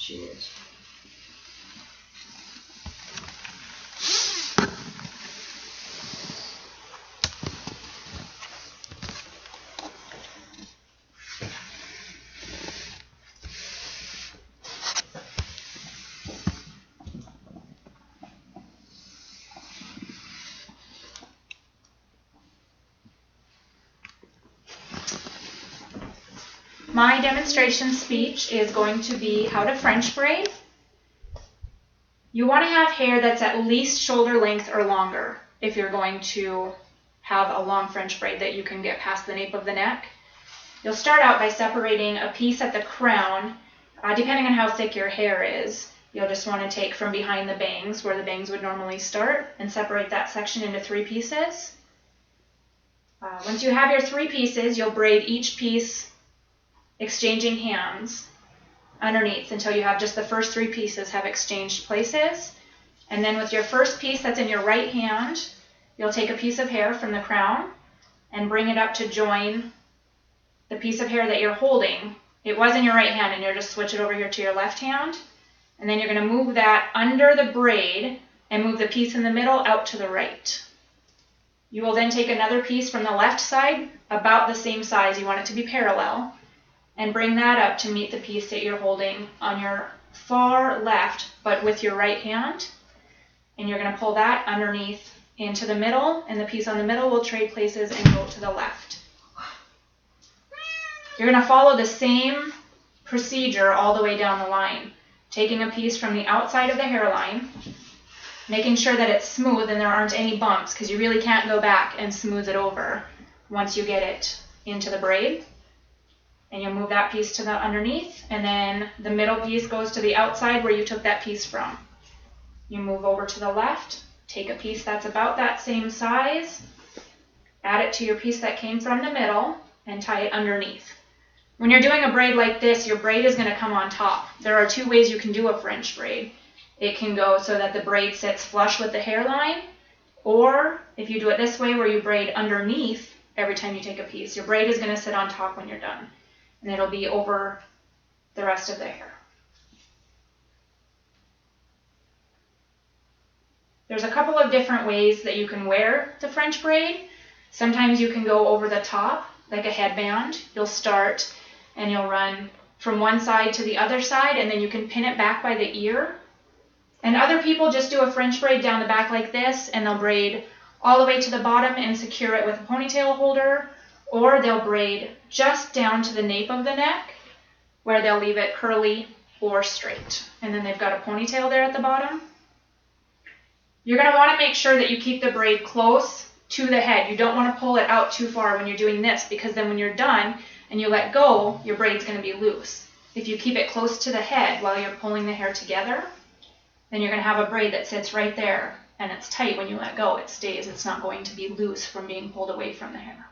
She is. My demonstration speech is going to be how to French braid. You want to have hair that's at least shoulder length or longer if you're going to have a long French braid that you can get past the nape of the neck. You'll start out by separating a piece at the crown. Depending on how thick your hair is, you'll just want to take from behind the bangs, where the bangs would normally start, and separate that section into 3 pieces. Once you have your 3 pieces, you'll braid each piece exchanging hands underneath until you have just the first 3 pieces have exchanged places. And then with your first piece that's in your right hand, you'll take a piece of hair from the crown and bring it up to join the piece of hair that you're holding. It was in your right hand, and you'll just switch it over here to your left hand. And then you're going to move that under the braid and move the piece in the middle out to the right. You will then take another piece from the left side, about the same size, you want it to be parallel, and bring that up to meet the piece that you're holding on your far left, but with your right hand. And you're going to pull that underneath into the middle, and the piece on the middle will trade places and go to the left. You're going to follow the same procedure all the way down the line, taking a piece from the outside of the hairline, making sure that it's smooth and there aren't any bumps, because you really can't go back and smooth it over once you get it into the braid. And you'll move that piece to the underneath, and then the middle piece goes to the outside where you took that piece from. You move over to the left, take a piece that's about that same size, add it to your piece that came from the middle, and tie it underneath. When you're doing a braid like this, your braid is going to come on top. There are 2 ways you can do a French braid. It can go so that the braid sits flush with the hairline, or if you do it this way where you braid underneath every time you take a piece, your braid is going to sit on top when you're done, and it'll be over the rest of the hair. There's a couple of different ways that you can wear the French braid. Sometimes you can go over the top like a headband. You'll start and you'll run from one side to the other side, and then you can pin it back by the ear. And other people just do a French braid down the back like this, and they'll braid all the way to the bottom and secure it with a ponytail holder, or they'll braid just down to the nape of the neck, where they'll leave it curly or straight. And then they've got a ponytail there at the bottom. You're going to want to make sure that you keep the braid close to the head. You don't want to pull it out too far when you're doing this, because then when you're done and you let go, your braid's going to be loose. If you keep it close to the head while you're pulling the hair together, then you're going to have a braid that sits right there, and it's tight. When you let go, it stays. It's not going to be loose from being pulled away from the hair.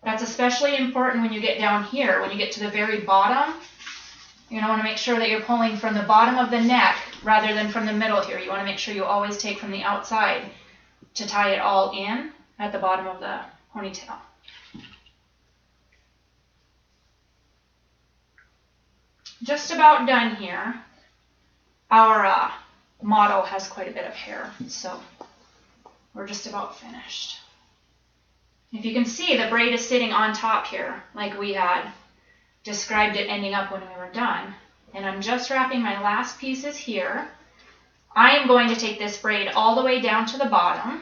That's especially important when you get down here. When you get to the very bottom, you're going to want to make sure that you're pulling from the bottom of the neck rather than from the middle here. You want to make sure you always take from the outside to tie it all in at the bottom of the ponytail. Just about done here. Our model has quite a bit of hair, so we're just about finished. If you can see, the braid is sitting on top here, like we had described it ending up when we were done. And I'm just wrapping my last pieces here. I am going to take this braid all the way down to the bottom.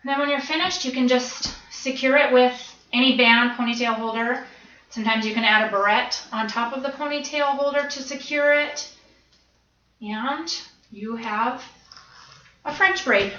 And then when you're finished, you can just secure it with any band, ponytail holder. Sometimes you can add a barrette on top of the ponytail holder to secure it. And you have a French braid.